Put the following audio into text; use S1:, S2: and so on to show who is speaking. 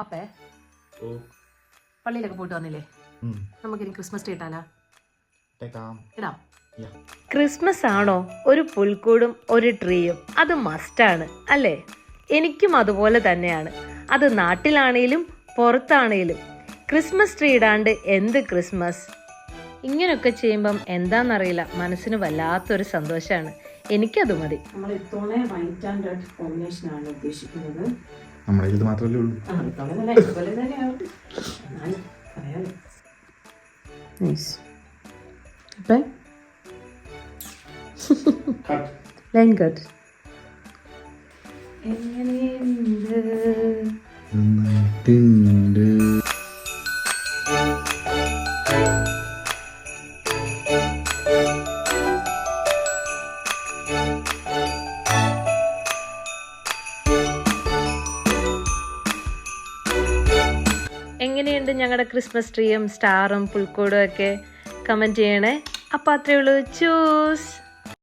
S1: അപ്പേ പള്ളിയിലൊക്കെ പോയിട്ട് വന്നില്ലേ? നമുക്കിനി ക്രിസ്മസ് ട്രീ ഇട്ടാലാ? ഇടാം.
S2: ക്രിസ്മസ് ആണോ ഒരു പുൽക്കൂടും ഒരു ട്രീയും, അത് മസ്റ്റാണ് അല്ലേ? എനിക്കും അതുപോലെ തന്നെയാണ്. അത് നാട്ടിലാണേലും പുറത്താണേലും ക്രിസ്മസ് ട്രീ ഇടാണ്ട് എന്ത് ക്രിസ്മസ്. ഇങ്ങനെയൊക്കെ ചെയ്യുമ്പം എന്താണെന്നറിയില്ല, മനസ്സിന് വല്ലാത്തൊരു സന്തോഷമാണ്. എനിക്കത് മതി.
S1: നമ്മൾ ഇത്തവണ വൈറ്റ് ആൻഡ് റെഡ് കോമ്പിനേഷൻ ആണ് ഉദ്ദേശിക്കുന്നത്.
S3: നമ്മുടെ ഇത് മാത്രമല്ലേ ഉള്ളൂ.
S2: ലൈൻ കട്ട്
S3: നന്നായിട്ടുണ്ട്.
S2: എങ്ങനെയുണ്ട് ഞങ്ങളുടെ ക്രിസ്മസ് ട്രീയും സ്റ്റാറും പുൽക്കൂടും ഒക്കെ? കമൻറ്റ് ചെയ്യണേ. അപ്പോൾ അത്രയേ ഉള്ളൂ. ചൂസ്.